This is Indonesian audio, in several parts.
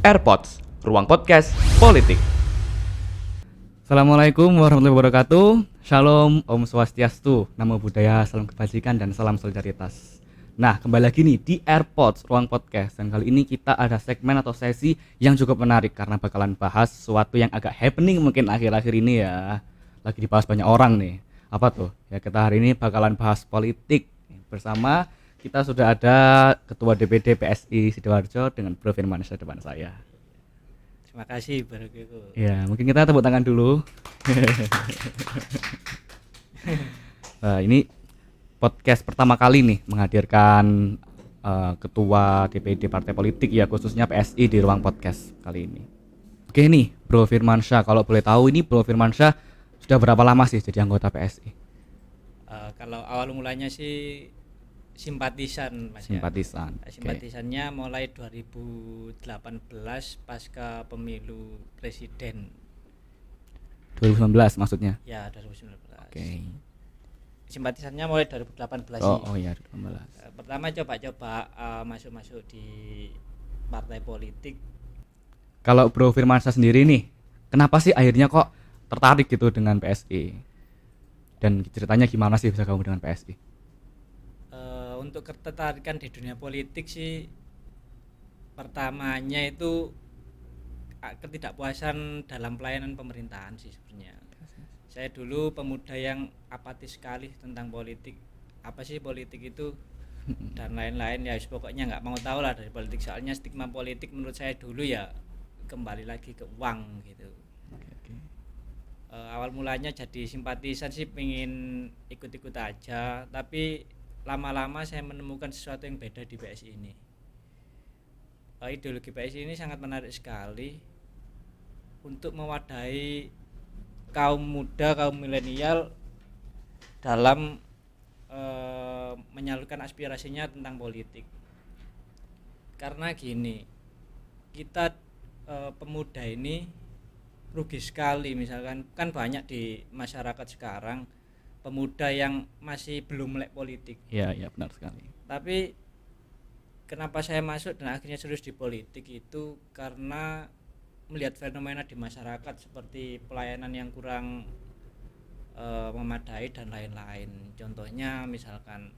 AirPods, ruang podcast politik. Assalamualaikum warahmatullahi wabarakatuh. Shalom, Om Swastiastu, Namo Buddhaya, salam kebajikan dan salam solidaritas. Nah, kembali lagi nih di AirPods, ruang podcast. Dan kali ini kita ada segmen atau sesi yang cukup menarik karena bakalan bahas sesuatu yang agak happening mungkin akhir-akhir ini ya. Lagi dibahas banyak orang nih. Apa tuh? Ya, kita hari ini bakalan bahas politik bersama. Kita sudah ada Ketua DPD PSI Sidoarjo dengan Bro Firmansyah depan saya. Terima kasih Barogiku. Ya, mungkin kita tepuk tangan dulu. Nah, ini podcast pertama kali nih menghadirkan Ketua DPD Partai Politik ya, khususnya PSI di ruang podcast kali ini. Oke nih, Bro Firmansyah, kalau boleh tahu ini Bro Firmansyah sudah berapa lama sih jadi anggota PSI? Kalau awal mulanya sih simpatisan Mas Simpatisan. ya. Simpatisannya mulai 2018 pasca pemilu presiden. 2019 maksudnya? Ya, 2019. Oke. Simpatisannya mulai 2018 sih. Oh ya, 2018. Pertama coba-coba masuk-masuk di partai politik. Kalau Bro Firmansyah sendiri nih, kenapa sih akhirnya kok tertarik gitu dengan PSI? Dan ceritanya gimana sih bisa gabung dengan PSI? Untuk ketertarikan di dunia politik sih, pertamanya itu ketidakpuasan dalam pelayanan pemerintahan sih sebenarnya. Saya dulu pemuda yang apatis sekali tentang politik. Apa sih politik itu dan lain-lain ya, pokoknya nggak mau tahu lah dari politik. Soalnya stigma politik menurut saya dulu ya kembali lagi ke uang gitu. Awal mulanya jadi simpatisan sih, pengen ikut-ikut aja, tapi lama-lama saya menemukan sesuatu yang beda di PSI ini. Ideologi PSI ini sangat menarik sekali untuk mewadahi kaum muda, kaum milenial dalam menyalurkan aspirasinya tentang politik. Karena gini, kita pemuda ini rugi sekali, misalkan kan banyak di masyarakat sekarang pemuda yang masih belum melek politik. Iya, benar sekali. Tapi kenapa saya masuk dan akhirnya serius di politik itu karena melihat fenomena di masyarakat seperti pelayanan yang kurang memadai dan lain-lain. Contohnya misalkan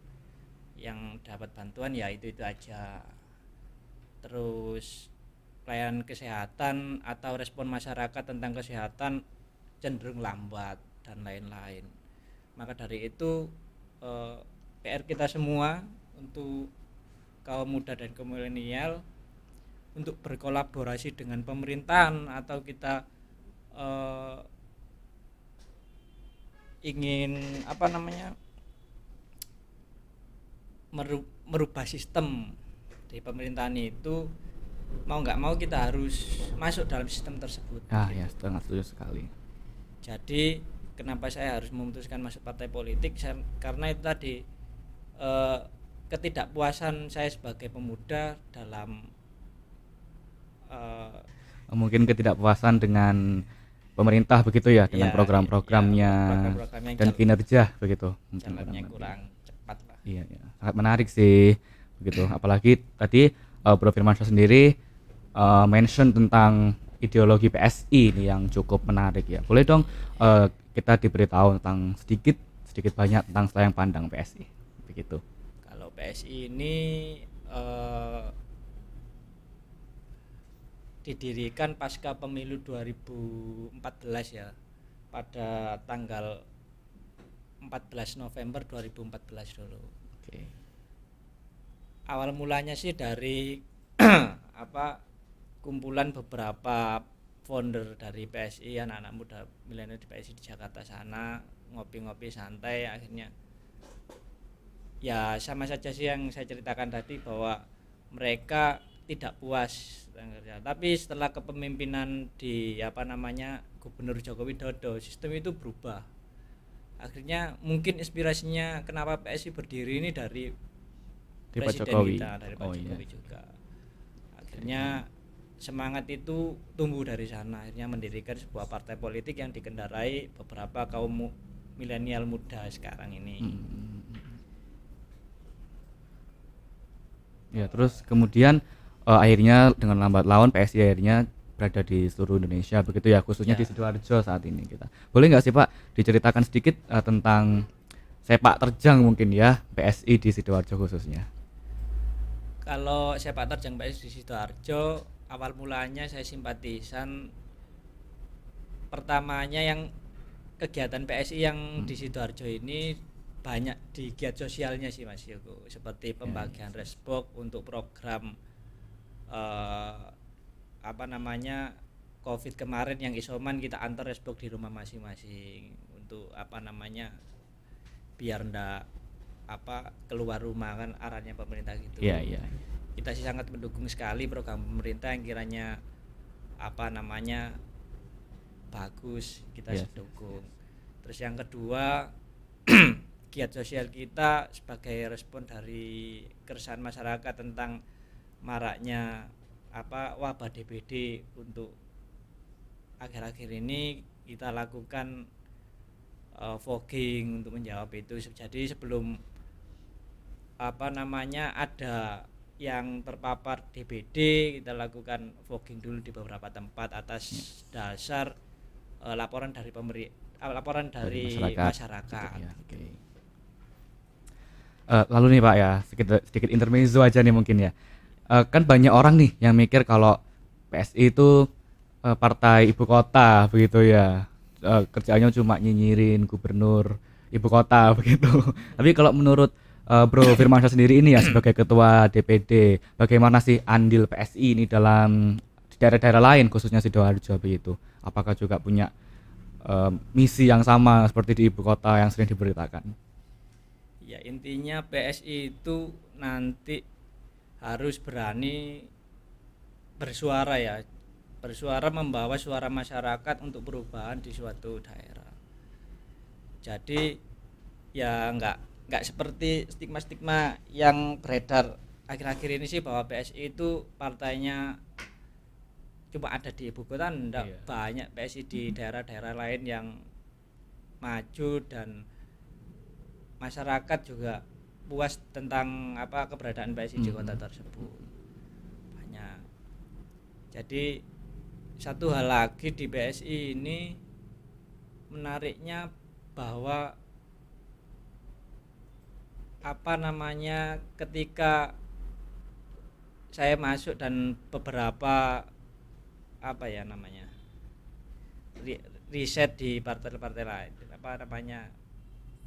yang dapat bantuan ya itu aja. Terus pelayanan kesehatan atau respon masyarakat tentang kesehatan cenderung lambat dan lain-lain. Maka dari itu PR kita semua untuk kaum muda dan kaum milenial untuk berkolaborasi dengan pemerintahan atau kita ingin merubah sistem di pemerintahan itu, mau nggak mau kita harus masuk dalam sistem tersebut. Ya, sangat setuju sekali. Jadi kenapa saya harus memutuskan masuk partai politik? Karena itu tadi ketidakpuasan saya sebagai pemuda dalam mungkin ketidakpuasan dengan pemerintah begitu ya, dengan program-programnya dan kinerja begitu. Jalannya kurang cepat lah. Iya, sangat menarik sih begitu. Apalagi tadi Bro Firmansyah sendiri mention tentang ideologi PSI ini yang cukup menarik ya. Boleh dong kita diberitahu tentang sedikit banyak tentang selayang pandang PSI begitu. Kalau PSI ini didirikan pasca pemilu 2014 ya, pada tanggal 14 November 2014 dulu. Oke. Awal mulanya sih dari kumpulan beberapa founder dari PSI, anak-anak muda milenial di PSI di Jakarta sana, ngopi-ngopi santai. Akhirnya ya sama saja sih yang saya ceritakan tadi, bahwa mereka tidak puas kerja. Tapi setelah kepemimpinan di Gubernur Joko Widodo, sistem itu berubah. Akhirnya mungkin inspirasinya kenapa PSI berdiri ini dari Presiden Jokowi. kita, dari Pak Jokowi juga. Akhirnya semangat itu tumbuh dari sana. Akhirnya mendirikan sebuah partai politik yang dikendarai beberapa kaum milenial muda sekarang ini. Ya, terus kemudian akhirnya dengan lambat laun PSI akhirnya berada di seluruh Indonesia begitu ya, khususnya Ya, di Sidoarjo saat ini kita. Boleh nggak sih Pak diceritakan sedikit tentang sepak terjang mungkin ya PSI di Sidoarjo khususnya? kalau sepak terjang PSI di Sidoarjo, awal mulanya saya simpatisan pertamanya yang kegiatan PSI yang di Sidoarjo ini banyak di giat sosialnya sih Mas Yoko, seperti pembagian resbox untuk program eh, apa namanya COVID kemarin yang isoman, kita antar resbox di rumah masing-masing untuk apa namanya biar ndak apa keluar rumah kan arahnya pemerintah gitu. Iya, iya. Kita sih sangat mendukung sekali program pemerintah yang kiranya apa namanya bagus, kita Iya. dukung. Terus yang kedua, giat sosial kita sebagai respon dari keresahan masyarakat tentang maraknya apa wabah DBD untuk akhir-akhir ini kita lakukan fogging untuk menjawab itu. Jadi sebelum apa namanya ada yang terpapar DBD, kita lakukan fogging dulu di beberapa tempat atas dasar laporan dari laporan dari masyarakat. Gitu ya, oke. Lalu nih Pak ya, sedikit intermezzo aja nih mungkin ya. Kan banyak orang nih yang mikir kalau PSI itu partai ibu kota begitu ya. Kerjaannya cuma nyinyirin gubernur ibu kota begitu. Tapi kalau menurut Bro Firmansyah sendiri ini ya sebagai ketua DPD, bagaimana sih andil PSI ini dalam di daerah-daerah lain khususnya Sidoarjo begitu? Apakah juga punya misi yang sama seperti di ibu kota yang sering diberitakan? Ya intinya PSI itu nanti harus berani bersuara ya, bersuara membawa suara masyarakat untuk perubahan di suatu daerah. Jadi ya nggak seperti stigma-stigma yang beredar akhir-akhir ini sih bahwa PSI itu partainya cuma ada di ibu kota. Enggak, Iya. banyak PSI di daerah-daerah lain yang maju dan masyarakat juga puas tentang apa keberadaan PSI di kota tersebut banyak. Jadi satu hal lagi di PSI ini menariknya bahwa apa namanya ketika saya masuk dan beberapa apa ya namanya riset di partai-partai lain apa namanya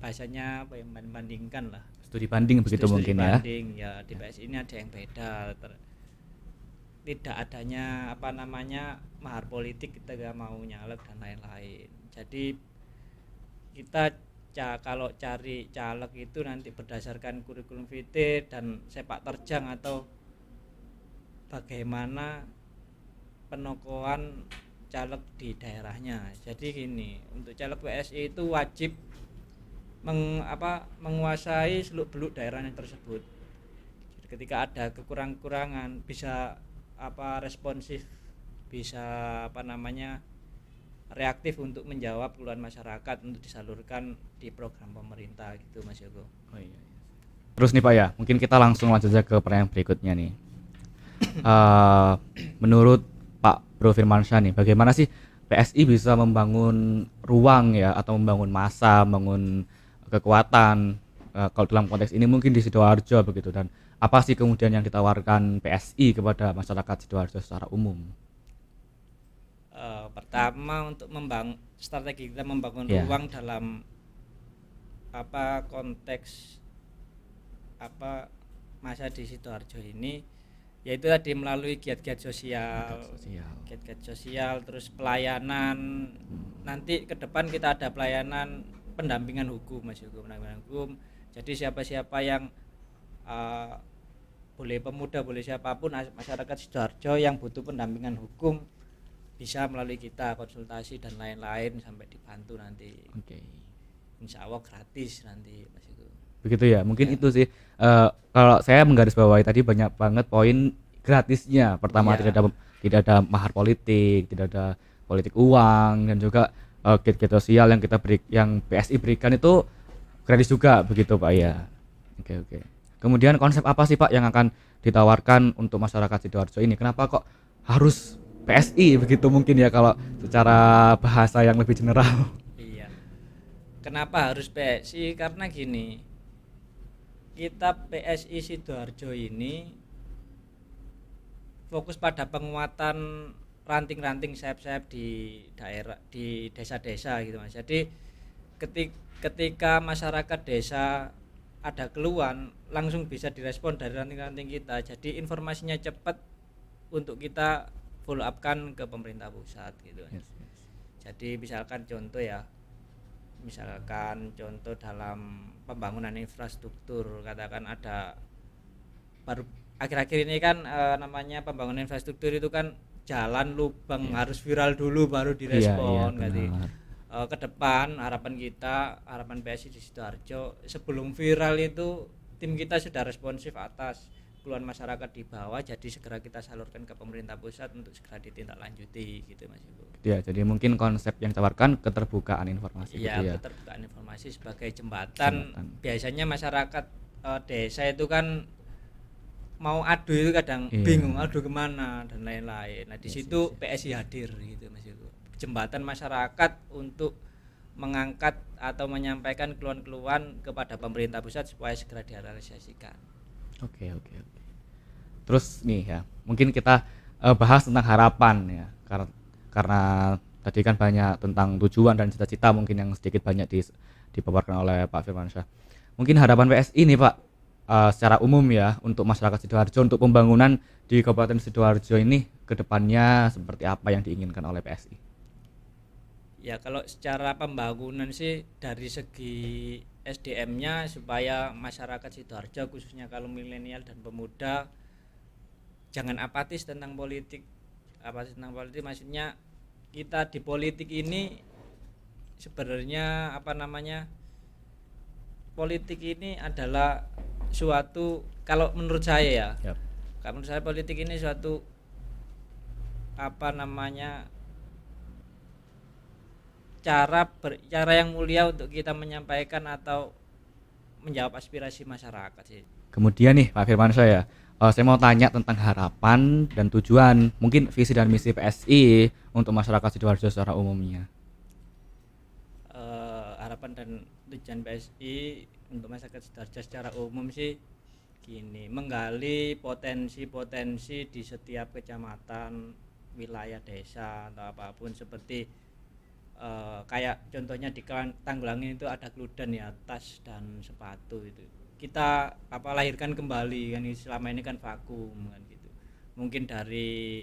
bahasanya apa yang membandingkan lah, Studi banding begitu studi mungkin ya. banding ya di PSI ini ada yang beda tidak adanya apa namanya mahar politik kita gak mau nyalek dan lain-lain. Jadi kita kalau cari caleg itu nanti berdasarkan kurikulum vitae dan sepak terjang atau bagaimana penokohan caleg di daerahnya. Jadi gini, untuk caleg PSI itu wajib menguasai seluk-beluk daerahnya tersebut. Ketika ada kekurangan bisa apa responsif, bisa apa namanya reaktif untuk menjawab keluhan masyarakat untuk disalurkan di program pemerintah gitu Mas Yoko. Oh iya. Terus nih Pak ya, mungkin kita langsung lanjut aja ke pertanyaan berikutnya nih. Menurut Pak Bro Firmansyah nih, bagaimana sih PSI bisa membangun ruang ya atau membangun massa, membangun kekuatan kalau dalam konteks ini mungkin di Sidoarjo begitu, dan apa sih kemudian yang ditawarkan PSI kepada masyarakat Sidoarjo secara umum? Pertama untuk membangun strategi kita membangun ruang dalam apa konteks apa masa di Sidoarjo ini, yaitu tadi melalui giat-giat sosial, terus pelayanan. Nanti ke depan kita ada pelayanan pendampingan hukum Mas Yoko, pendampingan hukum. Jadi siapa-siapa yang boleh pemuda, boleh siapapun masyarakat Sidoarjo yang butuh pendampingan hukum bisa melalui kita konsultasi dan lain-lain sampai dibantu nanti. Oke. Insya Allah gratis nanti Mas Yoko. Begitu ya, mungkin itu sih kalau saya menggarisbawahi tadi banyak banget poin gratisnya. Pertama tidak ada mahar politik, tidak ada politik uang, dan juga giat-giat sosial yang yang PSI berikan itu gratis juga begitu Pak ya. Oke. Kemudian konsep apa sih Pak yang akan ditawarkan untuk masyarakat Sidoarjo ini? Kenapa kok harus PSI begitu mungkin ya kalau secara bahasa yang lebih general? Iya. Kenapa harus PSI? Karena gini, kita PSI Sidoarjo ini fokus pada penguatan ranting-ranting sayap-sayap di daerah, di desa-desa gitu Mas. Jadi ketika masyarakat desa ada keluhan langsung bisa direspon dari ranting-ranting kita. Jadi informasinya cepat untuk kita follow up kan ke pemerintah pusat gitu. Yes. Jadi misalkan contoh ya, misalkan contoh dalam pembangunan infrastruktur, katakan ada baru akhir-akhir ini kan namanya pembangunan infrastruktur itu kan jalan lubang harus viral dulu baru direspon. Jadi ke depan harapan kita, harapan PSI di Sidoarjo, sebelum viral itu tim kita sudah responsif atas keluhan masyarakat di bawah, jadi segera kita salurkan ke pemerintah pusat untuk segera ditindaklanjuti gitu Mas Ibu. Ya, jadi mungkin konsep yang ditawarkan keterbukaan informasi Iya, gitu ya. keterbukaan informasi sebagai jembatan. Biasanya masyarakat desa itu kan mau adu itu kadang bingung adu kemana dan lain-lain. Nah di situ PSI hadir gitu Mas Ibu. Jembatan masyarakat untuk mengangkat atau menyampaikan keluhan-keluhan kepada pemerintah pusat supaya segera direalisasikan. Oke. Terus nih ya, mungkin kita bahas tentang harapan ya, karena tadi kan banyak tentang tujuan dan cita-cita mungkin yang sedikit banyak dipaparkan oleh Pak Firmansyah. Mungkin harapan PSI nih Pak, secara umum ya untuk masyarakat Sidoarjo, untuk pembangunan di Kabupaten Sidoarjo ini kedepannya seperti apa yang diinginkan oleh PSI? Ya kalau secara pembangunan sih dari segi SDM-nya supaya masyarakat Sidoarjo khususnya kalau milenial dan pemuda jangan apatis tentang politik. Apatis tentang politik maksudnya kita di politik ini sebenarnya politik ini adalah suatu, kalau menurut saya ya, kalau menurut saya politik ini suatu cara yang mulia untuk kita menyampaikan atau menjawab aspirasi masyarakat sih. Kemudian nih Pak Firmansyah ya, saya mau tanya tentang harapan dan tujuan, mungkin visi dan misi PSI untuk masyarakat Sidoarjo secara umumnya. Harapan dan tujuan PSI untuk masyarakat Sidoarjo secara umum sih gini, menggali potensi-potensi di setiap kecamatan, wilayah desa atau apapun, seperti kayak contohnya di Tanggulangi itu ada kludan ya, tas dan sepatu itu kita lahirkan kembali kan, selama ini kan vakum kan gitu. Mungkin dari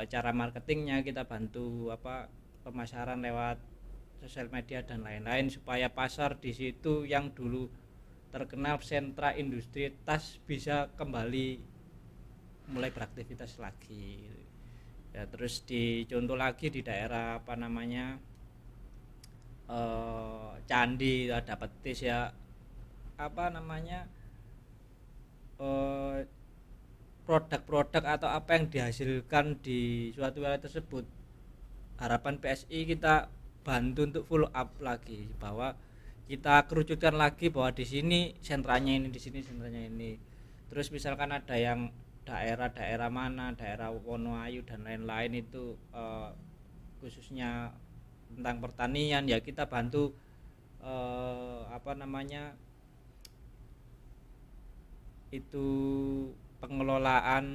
cara marketingnya kita bantu pemasaran lewat sosial media dan lain-lain supaya pasar di situ yang dulu terkenal sentra industri tas bisa kembali mulai beraktivitas lagi ya. Terus dicontoh lagi di daerah Candi ada petis ya, produk-produk atau apa yang dihasilkan di suatu wilayah tersebut. Harapan PSI kita bantu untuk follow up lagi, bahwa kita kerucutkan lagi bahwa di sini sentranya ini, di sini sentranya ini. Terus misalkan ada yang daerah-daerah mana, daerah Wonoayu dan lain-lain itu khususnya tentang pertanian ya, kita bantu itu pengelolaan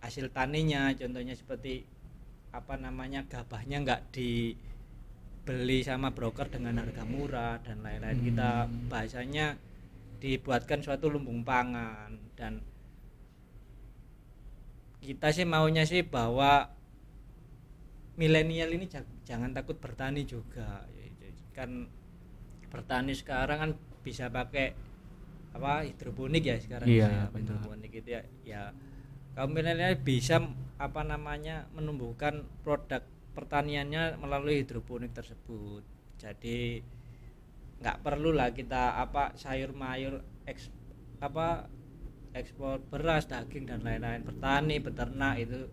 hasil taninya, contohnya seperti gabahnya nggak dibeli sama broker dengan harga murah dan lain-lain. Kita bahasanya dibuatkan suatu lumbung pangan, dan kita sih maunya sih bahwa milenial ini jangan takut bertani juga kan. Bertani sekarang kan bisa pakai hidroponik ya sekarang. Iya, hidroponik itu ya kaum milenial bisa menumbuhkan produk pertaniannya melalui hidroponik tersebut. Jadi nggak perlu lah kita sayur mayur ekspor beras, daging dan lain-lain. Bertani, beternak itu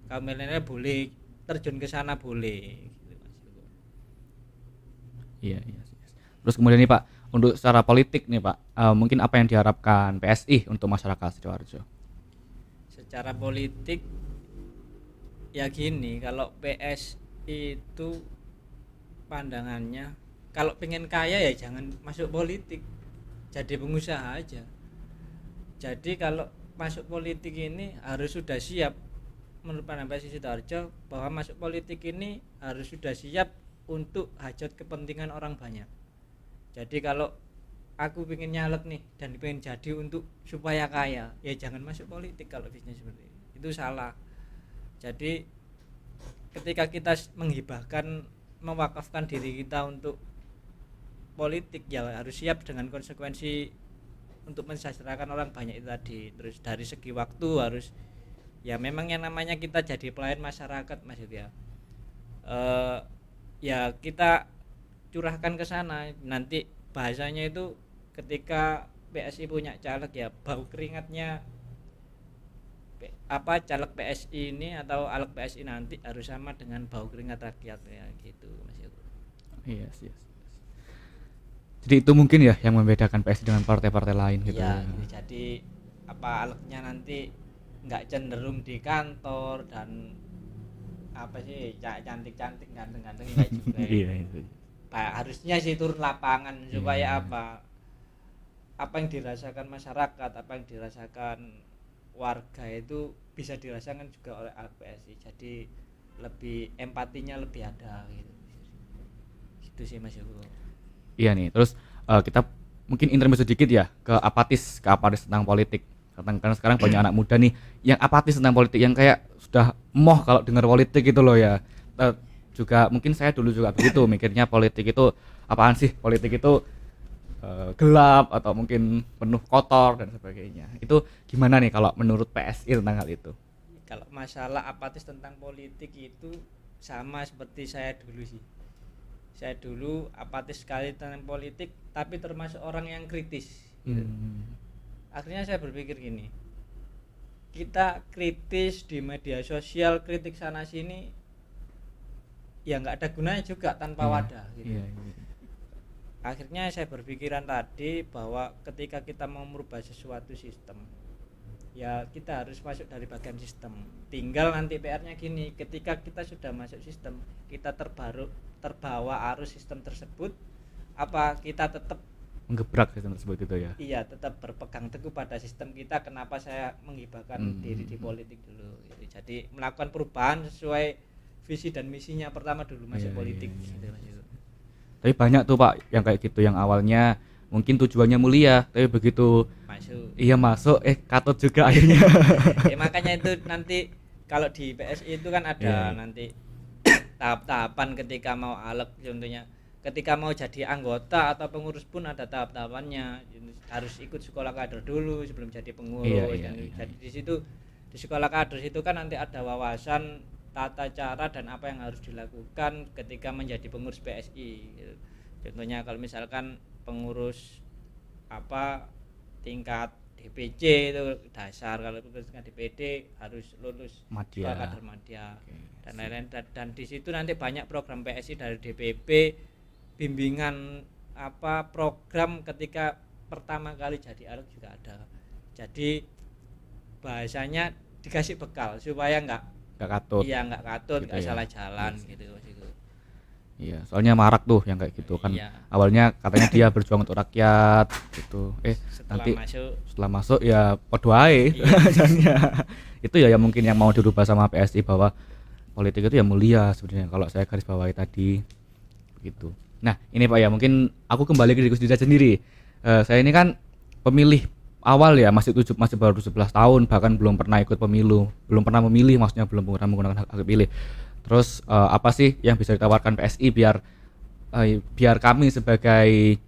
kaum milenial boleh terjun ke sana, boleh gitu Mas. Iya. Terus kemudian nih Pak, untuk secara politik nih Pak, mungkin apa yang diharapkan PSI untuk masyarakat Sidoarjo? Secara politik ya gini, kalau PSI itu pandangannya kalau pengen kaya ya jangan masuk politik, jadi pengusaha aja. Jadi kalau masuk politik ini harus sudah siap, menurut pandangan PSI Sidoarjo, bahwa masuk politik ini harus sudah siap untuk hajat kepentingan orang banyak. Jadi kalau aku pengen nyalek nih dan pengen jadi untuk supaya kaya, ya jangan masuk politik kalau bisnis seperti itu salah. Jadi ketika kita menghibahkan, mewakafkan diri kita untuk politik, ya harus siap dengan konsekuensi untuk mensejahterakan orang banyak itu tadi. Terus dari segi waktu harus, ya memang yang namanya kita jadi pelayan masyarakat Mas ya. Ya kita curahkan ke sana, nanti bahasanya itu ketika PSI punya caleg ya bau keringatnya caleg PSI ini atau aleg PSI nanti harus sama dengan bau keringat rakyat ya gitu Mas Yogo. Iya sih. Jadi itu mungkin ya yang membedakan PSI dengan partai-partai lain gitu. Iya, gitu. Jadi alegnya nanti nggak cenderung di kantor dan cantik-cantik ganteng-ganteng kayak juga. Iya itu. Harusnya sih turun lapangan supaya apa yang dirasakan masyarakat, apa yang dirasakan warga itu bisa dirasakan juga oleh PSI. Jadi lebih empatinya lebih ada gitu. Gitu sih Mas Yogo. Iya nih, terus kita mungkin intermezzo sedikit ya ke apatis tentang politik. Karena sekarang banyak anak muda nih yang apatis tentang politik, yang kayak sudah moh kalau dengar politik gitu loh ya. Juga mungkin saya dulu juga begitu mikirnya politik itu apaan sih, politik itu gelap atau mungkin penuh kotor dan sebagainya. Itu gimana nih kalau menurut PSI tentang hal itu? Kalau masalah apatis tentang politik itu sama seperti saya dulu sih. Saya dulu apatis sekali tentang politik, tapi termasuk orang yang kritis gitu. Akhirnya saya berpikir gini, kita kritis di media sosial, kritik sana sini ya nggak ada gunanya juga tanpa wadah gitu. Akhirnya saya berpikiran tadi bahwa ketika kita mau merubah sesuatu sistem, ya kita harus masuk dari bagian sistem. Tinggal nanti PR-nya gini, ketika kita sudah masuk sistem, kita terbawa arus sistem tersebut, apa kita tetap menggebrak sistem tersebut gitu ya? Iya, tetap berpegang teguh pada sistem kita. Kenapa saya menghibahkan diri di politik dulu gitu. Jadi melakukan perubahan sesuai visi dan misinya pertama dulu masuk politik gitu Mas. Tapi banyak tuh Pak yang kayak gitu, yang awalnya mungkin tujuannya mulia, tapi begitu masuk katut juga akhirnya. Makanya itu nanti kalau di PSI itu kan ada nanti tahap-tahapan ketika mau aleg, contohnya ketika mau jadi anggota atau pengurus pun ada tahap-tahapannya. Harus ikut sekolah kader dulu sebelum jadi pengurus. Jadi di situ di sekolah kader itu kan nanti ada wawasan tata cara dan apa yang harus dilakukan ketika menjadi pengurus PSI. Contohnya kalau misalkan pengurus tingkat DPC itu dasar, kalau tingkat DPD harus lulus sekolah kader madya dan lain-lain. Dan di situ nanti banyak program PSI dari DPP, bimbingan program ketika pertama kali jadi aleg juga ada. Jadi bahasanya dikasih bekal supaya nggak katut. Iya, nggak katut, nggak salah jalan gitu. Iya, soalnya marak tuh yang kayak gitu kan. Awalnya katanya dia berjuang untuk rakyat gitu. Setelah masuk ya podo ae. Itu ya yang mungkin yang mau dirubah sama PSI, bahwa politik itu ya mulia sebenarnya kalau saya garis bawahi tadi begitu. Nah, ini Pak ya, mungkin aku kembali ke diri sendiri. Saya ini kan pemilih awal ya, masih baru 11 tahun, bahkan belum pernah ikut pemilu, belum pernah memilih, maksudnya belum pernah menggunakan hak pilih. Terus apa sih yang bisa ditawarkan PSI biar kami sebagai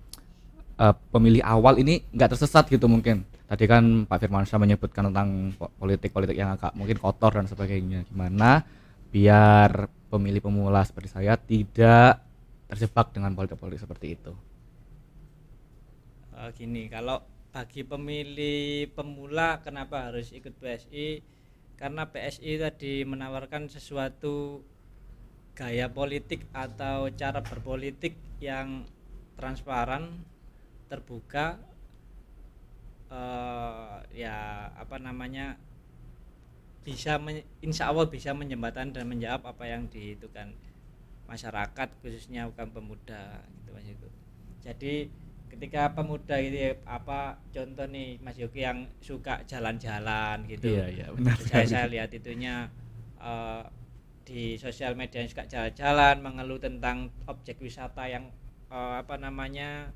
pemilih awal ini nggak tersesat gitu? Mungkin tadi kan Pak Firmansyah menyebutkan tentang politik yang agak mungkin kotor dan sebagainya. Gimana biar pemilih pemula seperti saya tidak terjebak dengan politik seperti itu? Gini, kalau bagi pemilih pemula kenapa harus ikut PSI? Karena PSI tadi menawarkan sesuatu gaya politik atau cara berpolitik yang transparan, terbuka, ya apa namanya, insya Allah bisa menjembatani dan menjawab apa yang diitukan masyarakat, khususnya kaum pemuda gitu Mas Yogi. Jadi ketika pemuda gitu ya, apa contoh nih Mas Yogi yang suka jalan-jalan gitu, Iya benar saya sekali. lihat itunya di sosial media yang suka jalan-jalan mengeluh tentang objek wisata yang apa namanya,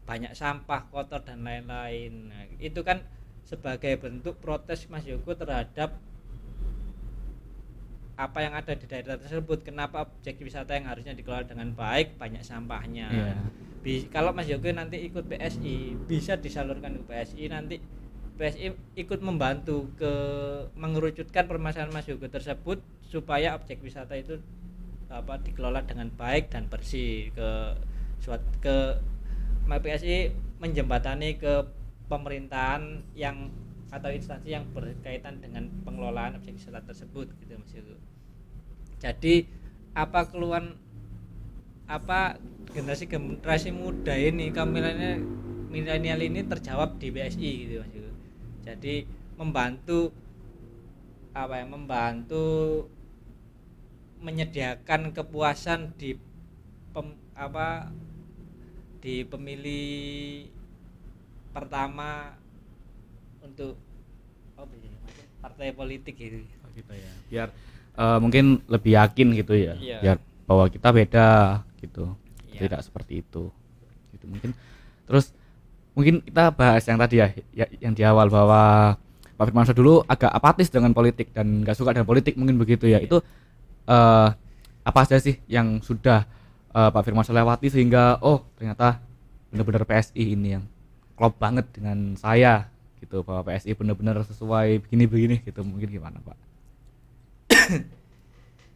banyak sampah, kotor dan lain-lain. Nah, itu kan sebagai bentuk protes Mas Yoko terhadap apa yang ada di daerah tersebut. Kenapa objek wisata yang harusnya dikelola dengan baik banyak sampahnya. Iya. Kalau Mas Yoko nanti ikut PSI, bisa disalurkan ke PSI, nanti PSI ikut membantu ke mengerucutkan permasalahan Mas Yoko tersebut supaya objek wisata itu apa dikelola dengan baik dan bersih ke PSI menjembatani ke pemerintahan yang atau instansi yang berkaitan dengan pengelolaan objek wisata tersebut gitu Mas Yogo. Jadi apa keluhan apa generasi muda ini, kaum milenial ini terjawab di BSI gitu Mas Yogo. Jadi membantu menyediakan kepuasan di di pemilih pertama untuk partai politik gitu. Oh, gitu ya. Biar mungkin lebih yakin gitu ya. Iya. Biar bahwa kita beda gitu. Iya. Tidak seperti itu. Gitu mungkin. Terus mungkin kita bahas yang tadi ya yang di awal bahwa Pak Firmansyah dulu agak apatis dengan politik dan nggak suka dengan politik mungkin begitu ya. Iya. Itu apa saja sih yang sudah Pak Firmansyah lewati sehingga oh ternyata benar-benar PSI ini yang klop banget dengan saya gitu, bahwa PSI benar-benar sesuai begini-begini gitu, mungkin gimana Pak?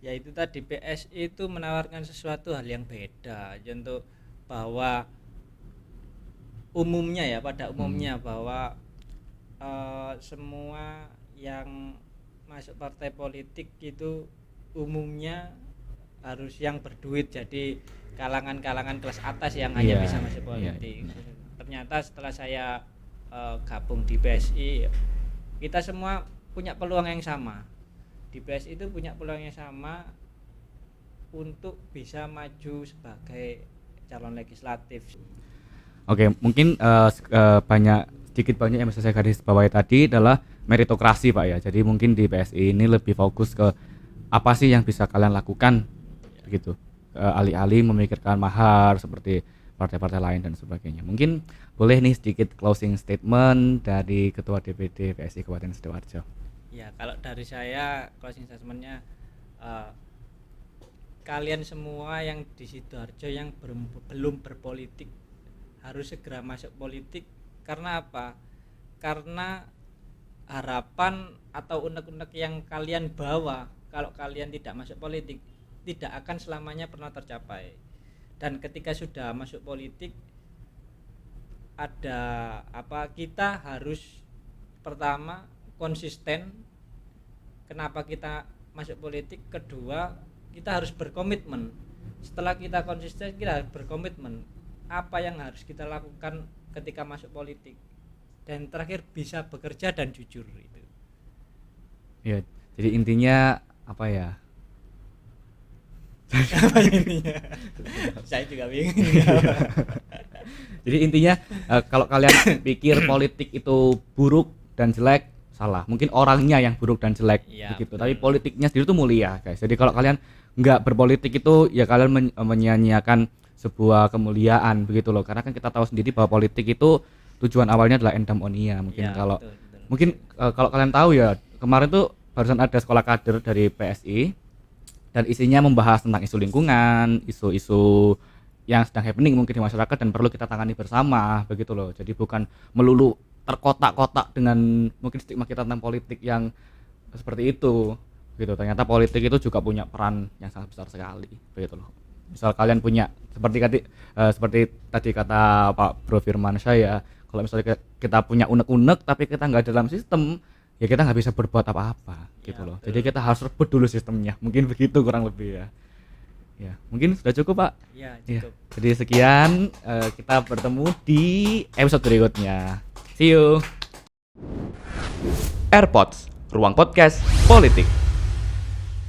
Ya itu tadi, PSI itu menawarkan sesuatu hal yang beda. Contoh bahwa umumnya ya, pada umumnya bahwa semua yang masuk partai politik itu umumnya harus yang berduit, jadi kalangan-kalangan kelas atas yang hanya Iya, bisa masuk iya, politik. benar. Ternyata setelah saya gabung di PSI, kita semua punya peluang yang sama. Di PSI itu punya peluang yang sama untuk bisa maju sebagai calon legislatif. Oke, mungkin sedikit banyak yang bisa saya garis bawahi tadi adalah meritokrasi Pak ya. Jadi mungkin di PSI ini lebih fokus ke apa sih yang bisa kalian lakukan begitu. Alih-alih memikirkan mahar seperti partai-partai lain dan sebagainya. Mungkin boleh nih sedikit closing statement dari Ketua DPD PSI Kabupaten Sidoarjo. Ya, kalau dari saya closing statementnya, kalian semua yang di Sidoarjo yang belum berpolitik harus segera masuk politik. Karena apa? Karena harapan atau unek-unek yang kalian bawa kalau kalian tidak masuk politik tidak akan selamanya pernah tercapai. Dan ketika sudah masuk politik, ada apa, kita harus pertama konsisten. Kenapa kita masuk politik? Kedua, kita harus berkomitmen. Setelah kita konsisten, kita harus berkomitmen apa yang harus kita lakukan ketika masuk politik. Dan terakhir, bisa bekerja dan jujur itu. Ya, jadi intinya apa ya? Apa intinya? Saya juga bingung. Jadi intinya kalau kalian pikir politik itu buruk dan jelek, salah. Mungkin orangnya yang buruk dan jelek Ya, begitu. betul. Tapi politiknya sendiri itu mulia, guys. Jadi kalau kalian nggak berpolitik itu ya kalian menyia-nyiakan sebuah kemuliaan begitu loh. Karena kan kita tahu sendiri bahwa politik itu tujuan awalnya adalah eudaimonia. Mungkin Ya, kalau betul. mungkin kalau kalian tahu ya, kemarin tuh barusan ada sekolah kader dari PSI dan isinya membahas tentang isu lingkungan, isu-isu yang sedang happening mungkin di masyarakat dan perlu kita tangani bersama begitu loh. Jadi bukan melulu terkotak-kotak dengan mungkin stigma kita tentang politik yang seperti itu gitu. Ternyata politik itu juga punya peran yang sangat besar sekali begitu loh. Misal kalian punya seperti tadi kata Pak Bro Firmansyah ya, kalau misalnya kita punya unek-unek tapi kita nggak dalam sistem, ya kita nggak bisa berbuat apa-apa gitu Ya, loh. betul. Jadi kita harus rebut dulu sistemnya, mungkin begitu kurang lebih ya. Ya, mungkin sudah cukup, Pak. Ya, Ya. cukup. Jadi sekian, kita bertemu di episode berikutnya. See you. AirPods, ruang podcast politik.